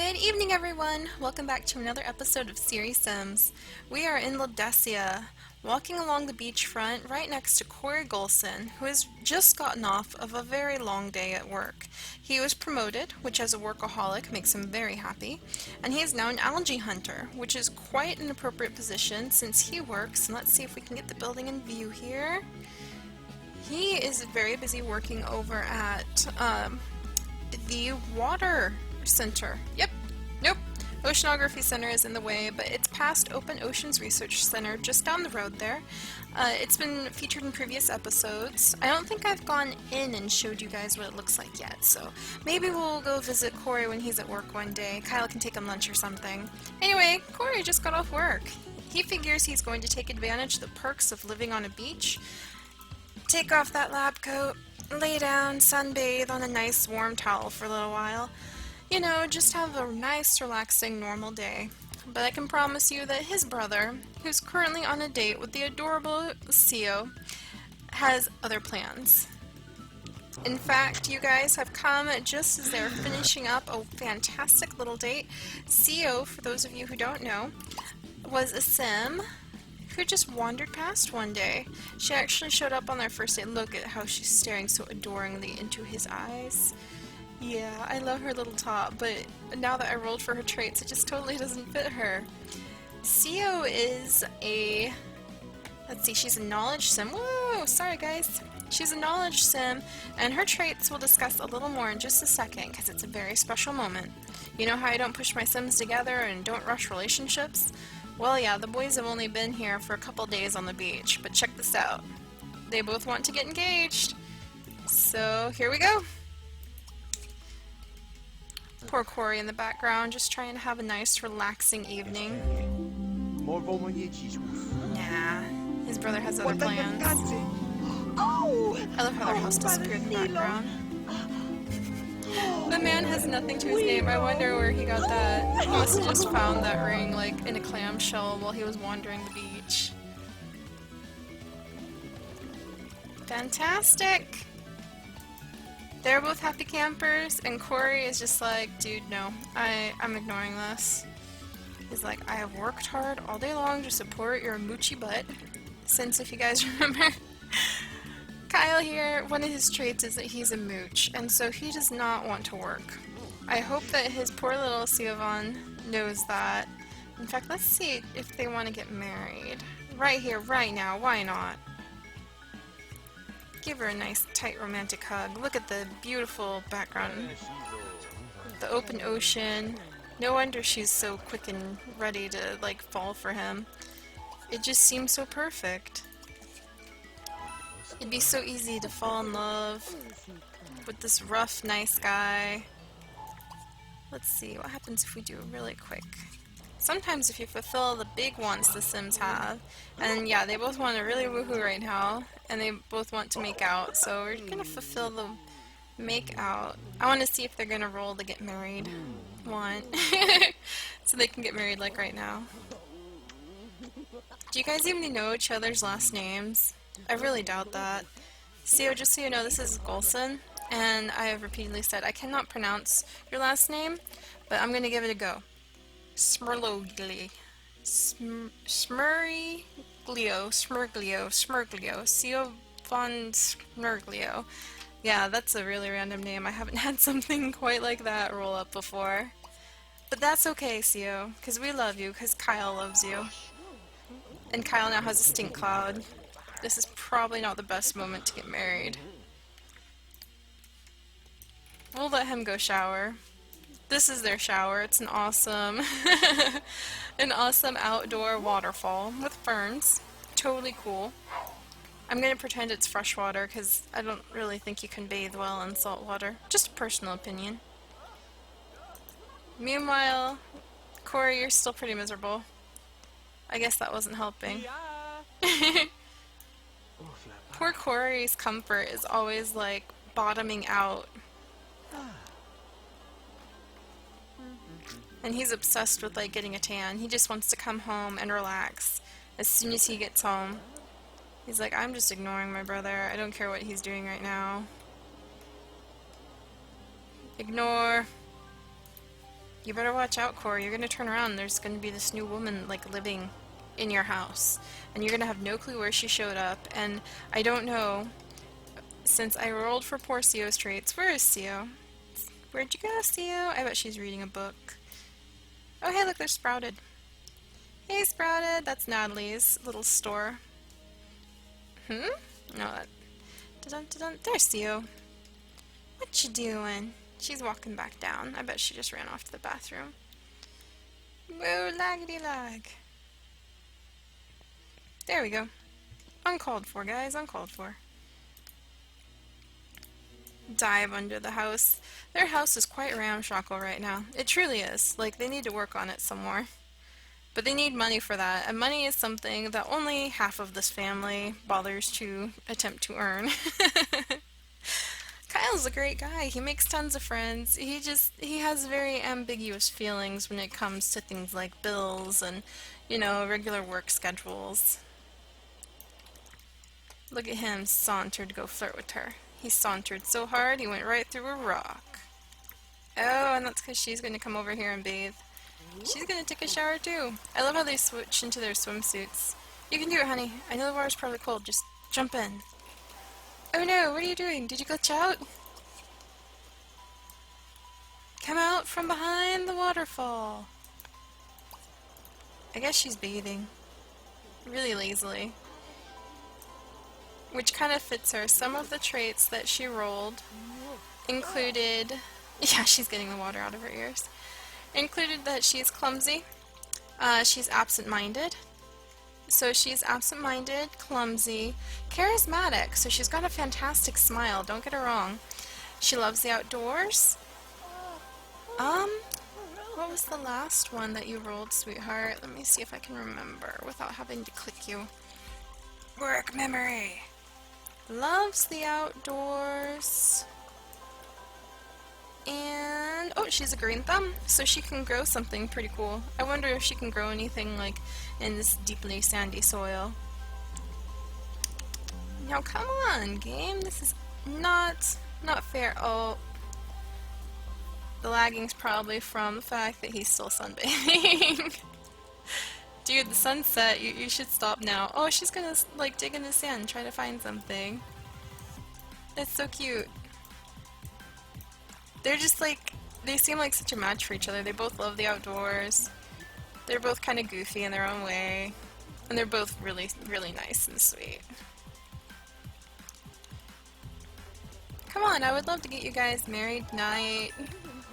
Good evening, everyone! Welcome back to another episode of Seri Sims. We are in Ledesia, walking along the beachfront right next to Corey Gullson, who has just gotten off of a very long day at work. He was promoted, which as a workaholic makes him very happy, and he is now an algae hunter, which is quite an appropriate position since he works, and let's see if we can get the building in view here. He is very busy working over at the water center. Yep. Nope. Oceanography Center is in the way, but it's past Open Oceans Research Center just down the road there. It's been featured in previous episodes. I don't think I've gone in and showed you guys what it looks like yet, so maybe we'll go visit Corey when he's at work one day. Kyle can take him lunch or something. Anyway, Corey just got off work. He figures he's going to take advantage of the perks of living on a beach, take off that lab coat, lay down, sunbathe on a nice warm towel for a little while. You know, just have a nice, relaxing, normal day. But I can promise you that his brother, who's currently on a date with the adorable Sio, has other plans. In fact, you guys have come just as they're finishing up a fantastic little date. Sio, for those of you who don't know, was a sim who just wandered past one day. She actually showed up on their first date. Look at how she's staring so adoringly into his eyes. Yeah, I love her little top, but now that I rolled for her traits, it just totally doesn't fit her. Sio is a... let's see, she's a knowledge sim. Whoa, sorry guys. She's a knowledge sim, and her traits we'll discuss a little more in just a second, because it's a very special moment. You know how I don't push my sims together and don't rush relationships? Well, yeah, the boys have only been here for a couple days on the beach, but check this out. They both want to get engaged. So, here we go. Poor Corey in the background, just trying to have a nice, relaxing evening. Nah, his brother has other plans. I love how their house disappeared in the background. The man has nothing to his name. I wonder where he got that. He must have just found that ring, like, in a clamshell while he was wandering the beach. Fantastic! They're both happy campers, and Corey is just like, dude, no, I'm ignoring this. He's like, I have worked hard all day long to support your moochie butt. Since, if you guys remember, Kyle here, one of his traits is that he's a mooch, and so he does not want to work. I hope that his poor little Siobhan knows that. In fact, let's see if they want to get married. Right here, right now, why not? Give her a nice, tight, romantic hug. Look at the beautiful background. The open ocean. No wonder she's so quick and ready to, like, fall for him. It just seems so perfect. It'd be so easy to fall in love with this rough, nice guy. Let's see, what happens if we do really quick? Sometimes if you fulfill the big wants the Sims have, and yeah, they both want to really woohoo right now, and they both want to make out, so we're gonna fulfill the make out. I want to see if they're gonna roll to get married. Want. So they can get married like right now. Do you guys even know each other's last names? I really doubt that. Sio, just so you know, this is Gullson, and I have repeatedly said I cannot pronounce your last name, but I'm gonna give it a go. Smurlogli. Smurglio. Sio von Smurglio. Yeah, that's a really random name. I haven't had something quite like that roll up before. But that's okay, Sio, because we love you, because Kyle loves you. And Kyle now has a stink cloud. This is probably not the best moment to get married. We'll let him go shower. This is their shower. It's an awesome, an awesome outdoor waterfall with ferns. Totally cool. I'm gonna pretend it's fresh water because I don't really think you can bathe well in salt water. Just a personal opinion. Meanwhile, Corey, you're still pretty miserable. I guess that wasn't helping. Poor Corey's comfort is always like bottoming out. And he's obsessed with, like, getting a tan. He just wants to come home and relax as soon as he gets home. He's like, I'm just ignoring my brother. I don't care what he's doing right now. Ignore. You better watch out, Corey. You're gonna turn around and there's gonna be this new woman, like, living in your house. And you're gonna have no clue where she showed up. And I don't know, since I rolled for poor Sio's traits. Where is Sio? Where'd you go, Sio? I bet she's reading a book. Oh, hey, look, there's Sprouted. Hey, Sprouted. That's Natalie's little store. No, that... Dun-dun-dun-dun. There's Sio. What you doing? She's walking back down. I bet she just ran off to the bathroom. Whoa, laggity lag. There we go. Uncalled for, guys. Uncalled for. Dive under the house. Their house is quite ramshackle right now. It truly is. Like, they need to work on it some more. But they need money for that, and money is something that only half of this family bothers to attempt to earn. Kyle's a great guy. He makes tons of friends. He has very ambiguous feelings when it comes to things like bills and, you know, regular work schedules. Look at him saunter to go flirt with her. He sauntered so hard he went right through a rock. Oh, and that's because she's going to come over here and bathe. She's going to take a shower too. I love how they switch into their swimsuits. You can do it, honey. I know the water's probably cold. Just jump in. Oh no, what are you doing? Did you glitch out? Come out from behind the waterfall. I guess she's bathing. Really lazily. Which kind of fits her. Some of the traits that she rolled included... Yeah, she's getting the water out of her ears. Included that she's clumsy. She's absent-minded. So she's absent-minded, clumsy, charismatic. So she's got a fantastic smile, don't get her wrong. She loves the outdoors. What was the last one that you rolled, sweetheart? Let me see if I can remember without having to click you. Work memory. Loves the outdoors. And, oh, she's a green thumb, so she can grow something pretty cool. I wonder if she can grow anything, like, in this deeply sandy soil. Now, come on, game. This is not fair. Oh, the lagging's probably from the fact that he's still sunbathing. Dude, the sun's set. You should stop now. Oh, she's gonna, like, dig in the sand and try to find something. That's so cute. They're just like, they seem like such a match for each other. They both love the outdoors. They're both kind of goofy in their own way. And they're both really, really nice and sweet. Come on, I would love to get you guys married tonight.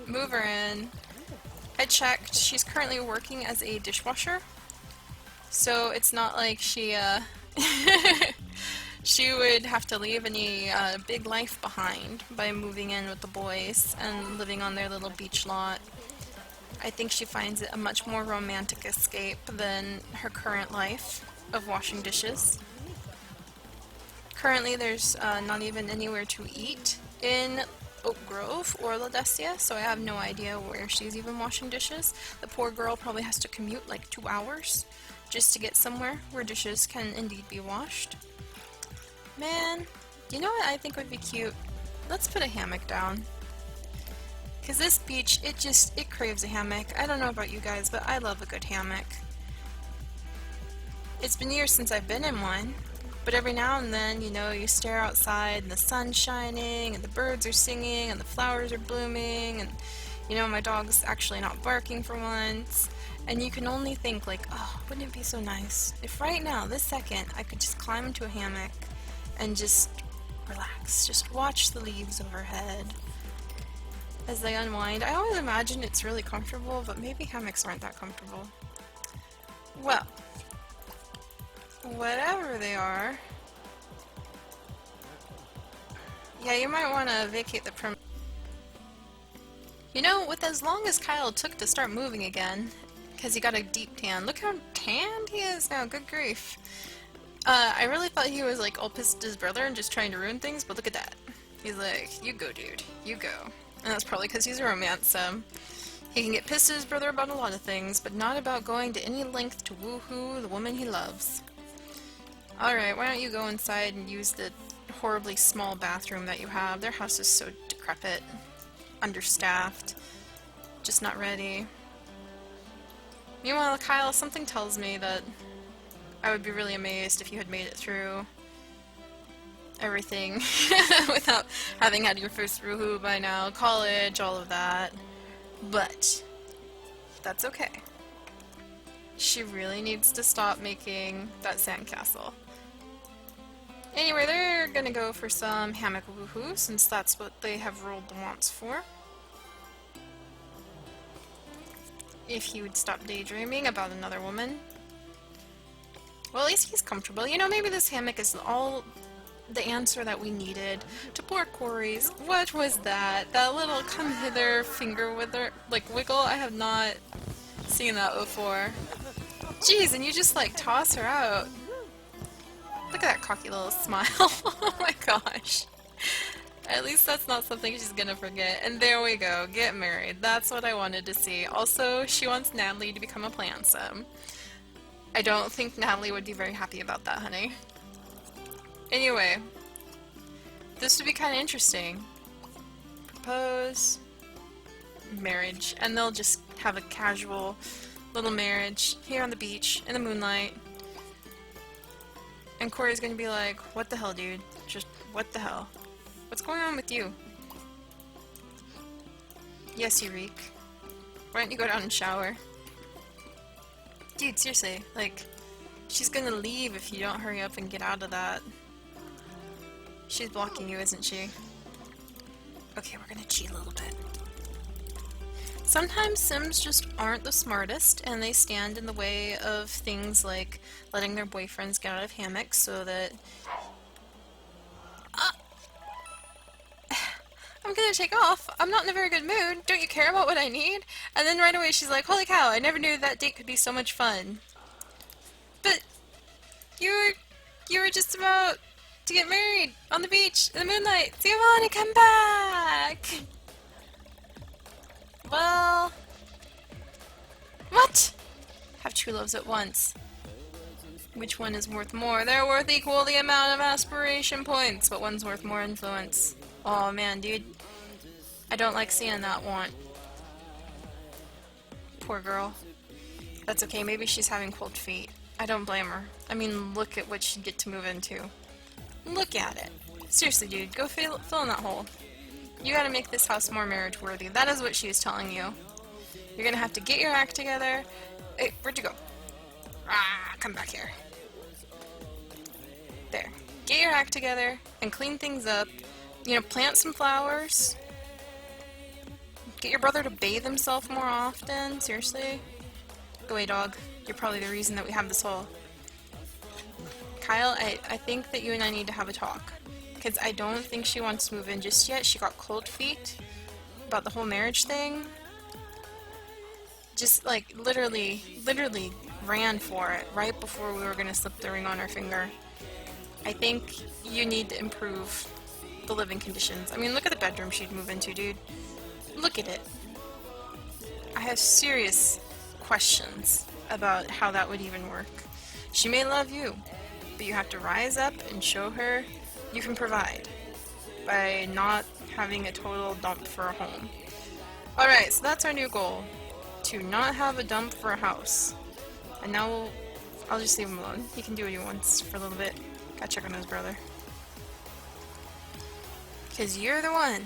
Move her in. I checked. She's currently working as a dishwasher. So it's not like she, she would have to leave any big life behind by moving in with the boys and living on their little beach lot. I think she finds it a much more romantic escape than her current life of washing dishes. Currently there's not even anywhere to eat in Oak Grove or Ledesia, so I have no idea where she's even washing dishes. The poor girl probably has to commute like 2 hours just to get somewhere where dishes can indeed be washed. Man, you know what I think would be cute? Let's put a hammock down. Because this beach, it craves a hammock. I don't know about you guys, but I love a good hammock. It's been years since I've been in one, but every now and then, you know, you stare outside and the sun's shining and the birds are singing and the flowers are blooming and, you know, my dog's actually not barking for once. And you can only think like, oh, wouldn't it be so nice if right now, this second, I could just climb into a hammock and just relax, just watch the leaves overhead as they unwind. I always imagine it's really comfortable, but maybe hammocks aren't that comfortable. Well, whatever they are, yeah, you might want to vacate the premises. You know, with as long as Kyle took to start moving again, because he got a deep tan. Look how tanned he is now, good grief. I really thought he was like all pissed at his brother and just trying to ruin things, but look at that. He's like, you go dude, you go. And that's probably because he's a romance, he can get pissed at his brother about a lot of things, but not about going to any length to woohoo the woman he loves. Alright, why don't you go inside and use the horribly small bathroom that you have. Their house is so decrepit, understaffed. Just not ready. Meanwhile, Kyle, something tells me that I would be really amazed if you had made it through everything without having had your first woohoo by now, college, all of that. But that's okay. She really needs to stop making that sandcastle. Anyway, they're gonna go for some hammock woohoo since that's what they have rolled the wants for. If he would stop daydreaming about another woman. Well, at least he's comfortable. You know, maybe this hammock is all the answer that we needed to poor Corey's. What was that? That little come hither finger wither, like wiggle? I have not seen that before. Jeez, and you just like toss her out. Look at that cocky little smile. Oh my gosh. At least that's not something she's gonna forget. And there we go, get married. That's what I wanted to see. Also, she wants Natalie to become a plantsome. I don't think Natalie would be very happy about that, honey. Anyway, this would be kind of interesting. Propose, marriage, and they'll just have a casual little marriage here on the beach in the moonlight. And Corey's gonna be like, what the hell, dude? Just, what the hell? What's going on with you? Yes, you reek. Why don't you go down and shower? Dude, seriously, like, she's gonna leave if you don't hurry up and get out of that. She's blocking you, isn't she? Okay, we're gonna cheat a little bit. Sometimes Sims just aren't the smartest, and they stand in the way of things like letting their boyfriends get out of hammocks so that... I'm gonna take off. I'm not in a very good mood. Don't you care about what I need? And then right away she's like, holy cow, I never knew that date could be so much fun. But you were just about to get married on the beach in the moonlight. Giovanni, come back! Well... What? Have true loves at once. Which one is worth more? They're worth equal the amount of aspiration points, but one's worth more influence. Oh man, dude. I don't like seeing that want. Poor girl. That's okay, maybe she's having cold feet. I don't blame her. I mean, look at what she'd get to move into. Look at it. Seriously, dude, go fill in that hole. You gotta make this house more marriage worthy. That is what she is telling you. You're gonna have to get your act together. Hey, where'd you go? Ah, come back here. There. Get your act together and clean things up. You know, plant some flowers. Get your brother to bathe himself more often. Seriously. Go away, dog. You're probably the reason that we have this hole. Kyle, I think that you and I need to have a talk. Because I don't think she wants to move in just yet. She got cold feet about the whole marriage thing. Just, like, literally ran for it right before we were going to slip the ring on her finger. I think you need to improve the living conditions. I mean, look at the bedroom she'd move into, dude. Look at it. I have serious questions about how that would even work. She may love you, but you have to rise up and show her you can provide by not having a total dump for a home. Alright, so that's our new goal. To not have a dump for a house. And now I'll just leave him alone. He can do what he wants for a little bit. Gotta check on his brother. Because you're the one,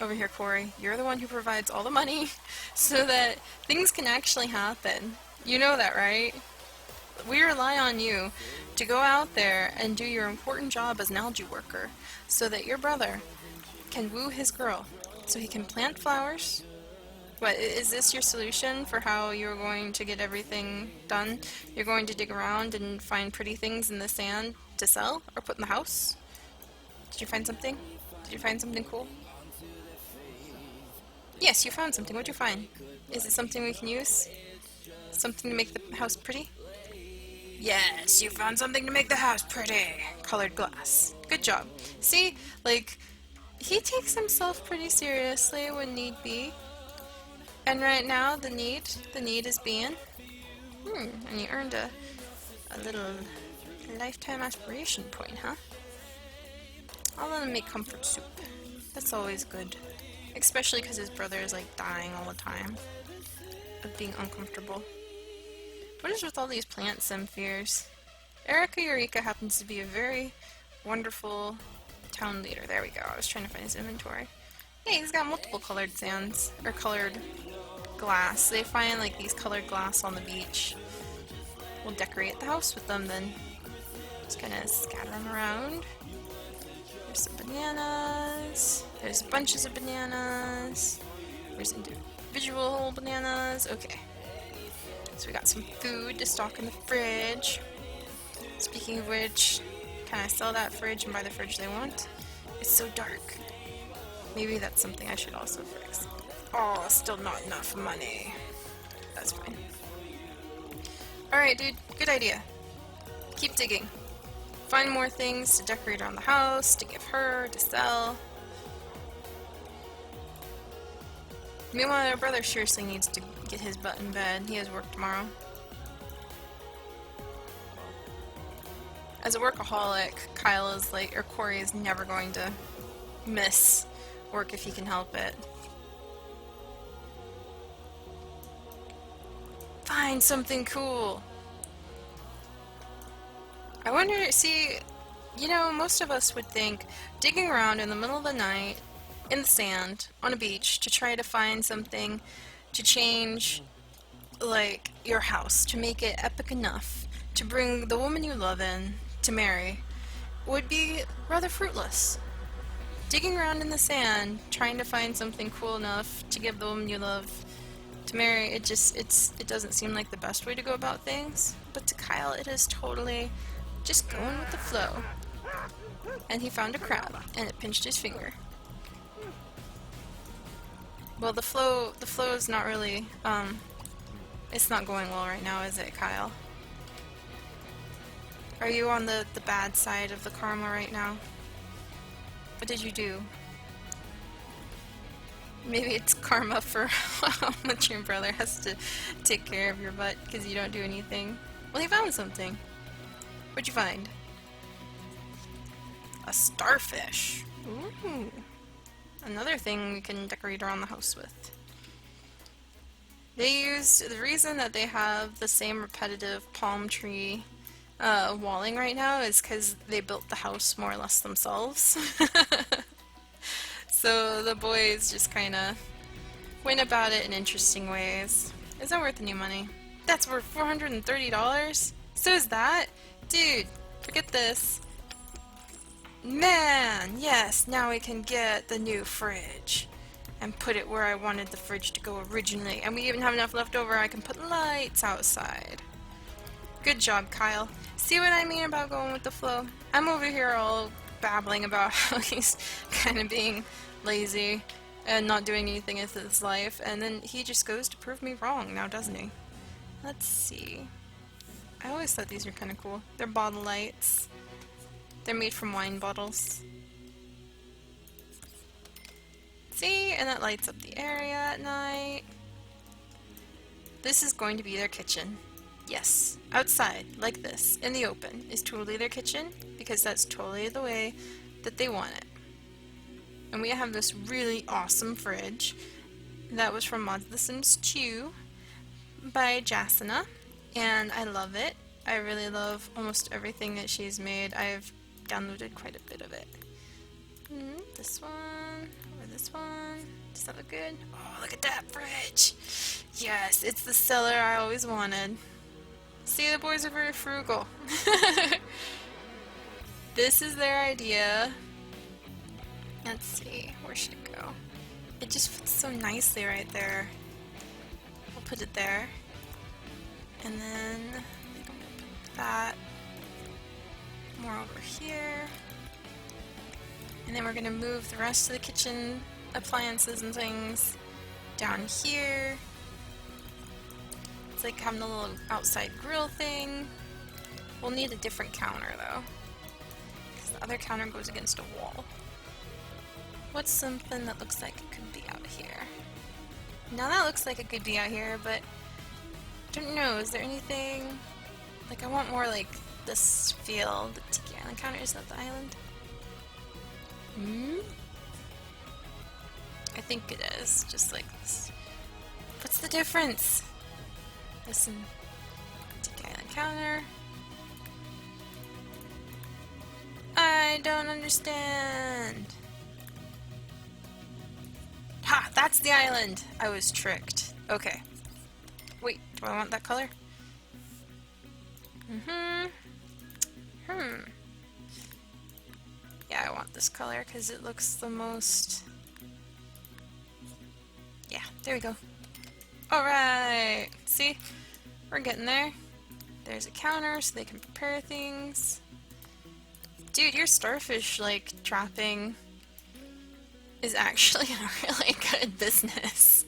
over here Corey, you're the one who provides all the money so that things can actually happen. You know that, right? We rely on you to go out there and do your important job as an algae worker so that your brother can woo his girl so he can plant flowers. What, is this your solution for how you're going to get everything done? You're going to dig around and find pretty things in the sand to sell or put in the house? Did you find something? Did you find something cool? Yes, you found something. What'd you find? Is it something we can use? Something to make the house pretty? Yes, you found something to make the house pretty. Colored glass. Good job. See, like, he takes himself pretty seriously when need be. And right now, the need is being. And you earned a little lifetime aspiration point, huh? I'll let him make comfort soup. That's always good. Especially because his brother is like dying all the time of being uncomfortable. What is with all these plant sim fears? Erica Eureka happens to be a very wonderful town leader. There we go. I was trying to find his inventory. Hey, he's got multiple colored sands, or colored glass. They find like these colored glass on the beach. We'll decorate the house with them then. Just kind of scatter them around. There's some bananas. There's bunches of bananas. There's individual bananas. Okay. So we got some food to stock in the fridge. Speaking of which, can I sell that fridge and buy the fridge they want? It's so dark. Maybe that's something I should also fix. Oh, still not enough money. That's fine. Alright, dude. Good idea. Keep digging. Find more things to decorate around the house, to give her, to sell. Meanwhile, our brother seriously needs to get his butt in bed. He has work tomorrow. As a workaholic, Kyle is like, or Corey is never going to miss work if he can help it. Find something cool. I wonder, see, you know, most of us would think digging around in the middle of the night in the sand on a beach to try to find something to change, like, your house, to make it epic enough to bring the woman you love in to marry would be rather fruitless. Digging around in the sand, trying to find something cool enough to give the woman you love to marry, it doesn't seem like the best way to go about things. But to Kyle, it is totally just going with the flow. And he found a crab, and it pinched his finger. Well, the flow is not really, it's not going well right now, is it, Kyle? Are you on the bad side of the karma right now? What did you do? Maybe it's karma for how much your brother has to take care of your butt because you don't do anything. Well, he found something. What'd you find? A starfish. Ooh. Another thing we can decorate around the house with. The reason that they have the same repetitive palm tree walling right now is because they built the house more or less themselves. So the boys just kind of went about it in interesting ways. Is that worth any money? That's worth $430? So is that? Dude, forget this. Man, yes, now we can get the new fridge and put it where I wanted the fridge to go originally. And we even have enough left over I can put lights outside. Good job, Kyle. See what I mean about going with the flow? I'm over here all babbling about how he's kind of being lazy and not doing anything with his life, and then he just goes to prove me wrong now, doesn't he? Let's see. I always thought these were kind of cool. They're bottle lights. They're made from wine bottles. See? And that lights up the area at night. This is going to be their kitchen. Yes, outside, like this, in the open, is totally their kitchen, because that's totally the way that they want it. And we have this really awesome fridge that was from Mods of the Sims 2 by Jasina, and I love it. I really love almost everything that she's made. I've downloaded quite a bit of it. This one, or this one. Does that look good? Oh, look at that fridge! Yes, it's the cellar I always wanted. See, the boys are very frugal. This is their idea. Let's see, where should it go? It just fits so nicely right there. We'll put it there. And then I think I'm gonna put that more over here. And then we're gonna move the rest of the kitchen appliances and things down here. It's like having a little outside grill thing. We'll need a different counter though, because the other counter goes against a wall. What's something that looks like it could be out here? Now that looks like it could be out here, but I don't know, is there anything, like I want more like this feel, the Tiki Island counter, is that the island? I think it is, just like this. What's the difference? Listen, take out the counter. I don't understand. Ha! That's the island! I was tricked. Okay. Wait, do I want that color? Yeah, I want this color because it looks the most... Yeah, there we go. Alright! See? We're getting there. There's a counter so they can prepare things. Dude, your starfish, like, trapping is actually a really good business.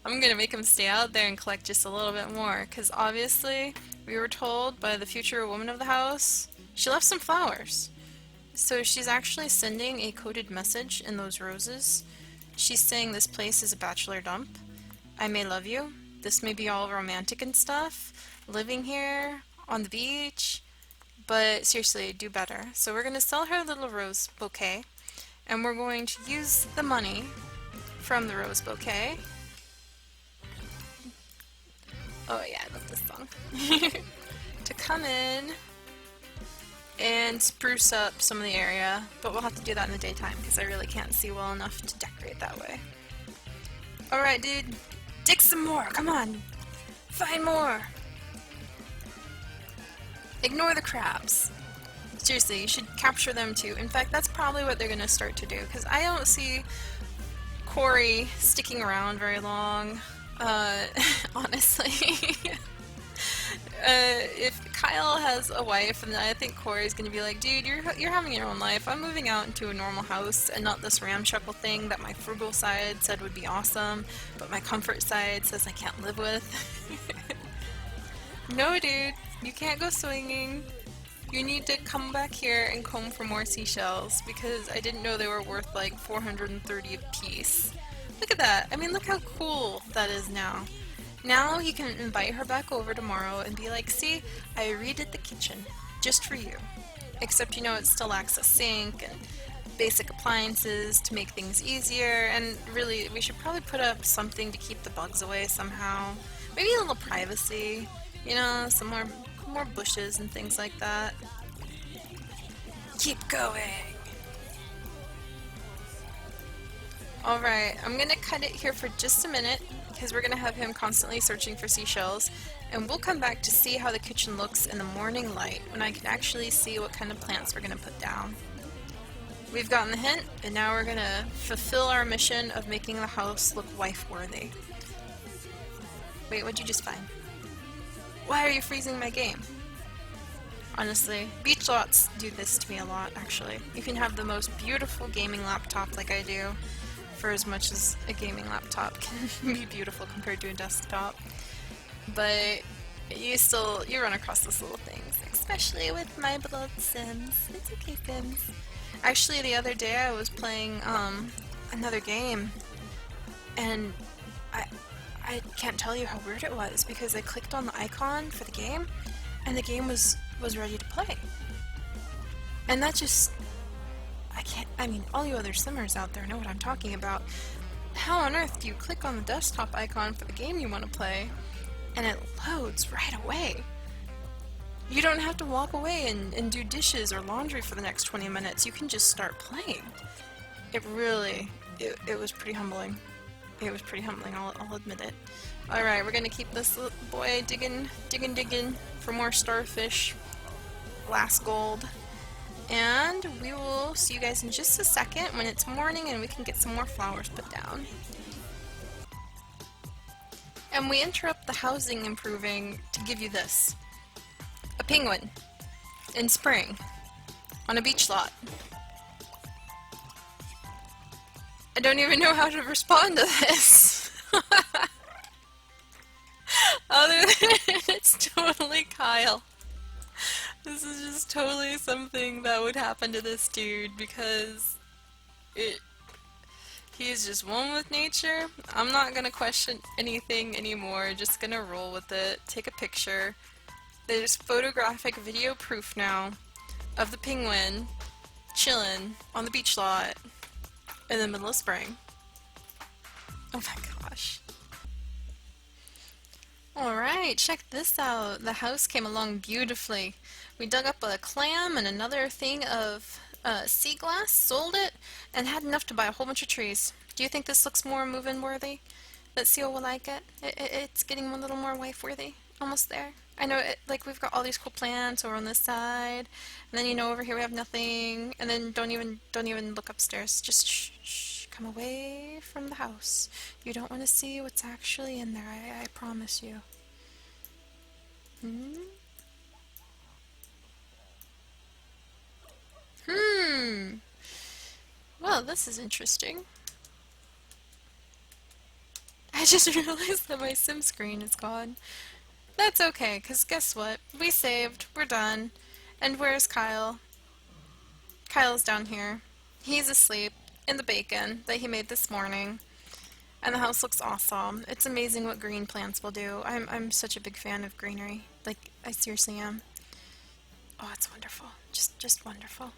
I'm gonna make him stay out there and collect just a little bit more, because obviously we were told by the future woman of the house she left some flowers. So she's actually sending a coded message in those roses. She's saying this place is a bachelor dump. I may love you. This may be all romantic and stuff. Living here on the beach. But seriously, do better. So we're going to sell her a little rose bouquet. And we're going to use the money from the rose bouquet. Oh yeah, I love this song. To come in and spruce up some of the area. But we'll have to do that in the daytime because I really can't see well enough to decorate that way. Alright, dude. Dig some more. Come on. Find more. Ignore the crabs. Seriously, you should capture them too. In fact, that's probably what they're going to start to do, because I don't see Corey sticking around very long, honestly. If Kyle has a wife, then I think Corey's going to be like, dude, you're having your own life. I'm moving out into a normal house and not this ramshackle thing that my frugal side said would be awesome, but my comfort side says I can't live with. No, dude. You can't go swinging. You need to come back here and comb for more seashells because I didn't know they were worth like 430 a piece. Look at that. I mean, look how cool that is now. Now he can invite her back over tomorrow and be like, see, I redid the kitchen just for you. Except, you know, it still lacks a sink and basic appliances to make things easier, and really, we should probably put up something to keep the bugs away somehow. Maybe a little privacy. You know, some more bushes and things like that. Keep going! Alright, I'm gonna cut it here for just a minute, because we're gonna have him constantly searching for seashells, and we'll come back to see how the kitchen looks in the morning light, when I can actually see what kind of plants we're gonna put down. We've gotten the hint, and now we're gonna fulfill our mission of making the house look wife-worthy. Wait, what'd you just find? Why are you freezing my game? Honestly, beach lots do this to me a lot, actually. You can have the most beautiful gaming laptop like I do, for as much as a gaming laptop can be beautiful compared to a desktop. But you run across those little things, especially with my beloved Sims. It's okay, Sims. Actually, the other day I was playing another game, and I can't tell you how weird it was, because I clicked on the icon for the game, and the game was ready to play. And that just... I mean, all you other simmers out there know what I'm talking about. How on earth do you click on the desktop icon for the game you want to play, and it loads right away? You don't have to walk away and do dishes or laundry for the next 20 minutes. You can just start playing. It was pretty humbling. It was pretty humbling, I'll admit it. Alright, we're gonna keep this little boy digging for more starfish, glass gold. And we will see you guys in just a second when it's morning and we can get some more flowers put down. And we interrupt the housing improving to give you this. A penguin. In spring. On a beach lot. I don't even know how to respond to this. Other than it's totally Kyle. This is just totally something that would happen to this dude because he is just one with nature. I'm not gonna question anything anymore, just gonna roll with it, take a picture. There's photographic video proof now of the penguin chilling on the beach lot in the middle of spring. Oh my gosh. Alright, check this out. The house came along beautifully. We dug up a clam and another thing of sea glass, sold it, and had enough to buy a whole bunch of trees. Do you think this looks more move-in worthy? That Seal will like it? It's getting a little more wife-worthy. Almost there. I know, like, we've got all these cool plants over on this side, and then, over here we have nothing, and then don't even look upstairs. Just shh, come away from the house. You don't want to see what's actually in there, I promise you. Hmm? Hmm. Well, this is interesting. I just realized that my sim screen is gone. That's okay, because guess what? We saved. We're done. And where's Kyle? Kyle's down here. He's asleep in the bacon that he made this morning. And the house looks awesome. It's amazing what green plants will do. I'm such a big fan of greenery. Like, I seriously am. Oh, it's wonderful. Just wonderful.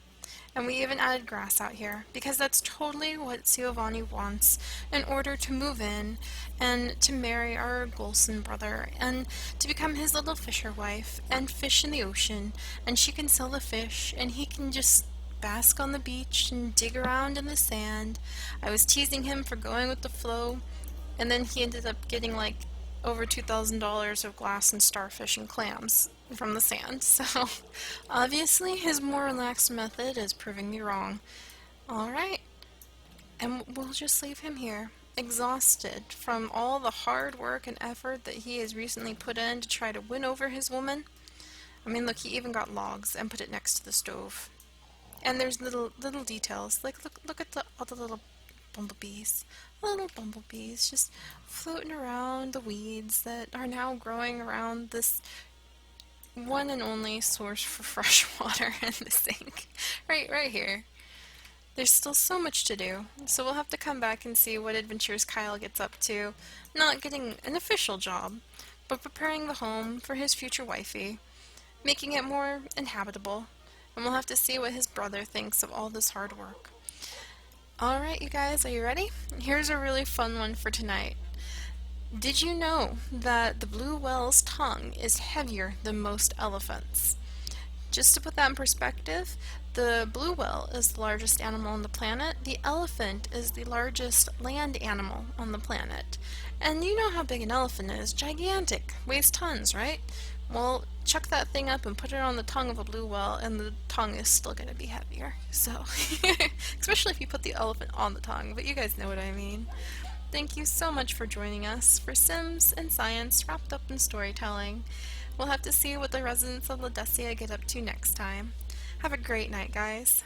And we even added grass out here because that's totally what Giovanni wants in order to move in and to marry our Gullson brother and to become his little fisher wife and fish in the ocean, and she can sell the fish and he can just bask on the beach and dig around in the sand. I was teasing him for going with the flow, and then he ended up getting like over $2,000 of glass and starfish and clams from the sand. So obviously his more relaxed method is proving me wrong. Alright, and we'll just leave him here, exhausted from all the hard work and effort that he has recently put in to try to win over his woman. I mean, look, he even got logs and put it next to the stove. And there's little details, like look at all the little bumblebees just floating around the weeds that are now growing around this one and only source for fresh water in the sink. Right here. There's still so much to do, so we'll have to come back and see what adventures Kyle gets up to, not getting an official job, but preparing the home for his future wifey, making it more inhabitable, and we'll have to see what his brother thinks of all this hard work. Alright, you guys, are you ready? Here's a really fun one for tonight. Did you know that the blue whale's tongue is heavier than most elephants? Just to put that in perspective, the blue whale is the largest animal on the planet. The elephant is the largest land animal on the planet. And you know how big an elephant is. Gigantic. Weighs tons, right? Well, chuck that thing up and put it on the tongue of a blue whale, and the tongue is still going to be heavier. So, especially if you put the elephant on the tongue, but you guys know what I mean. Thank you so much for joining us for Sims and Science wrapped up in storytelling. We'll have to see what the residents of Ledesia get up to next time. Have a great night, guys.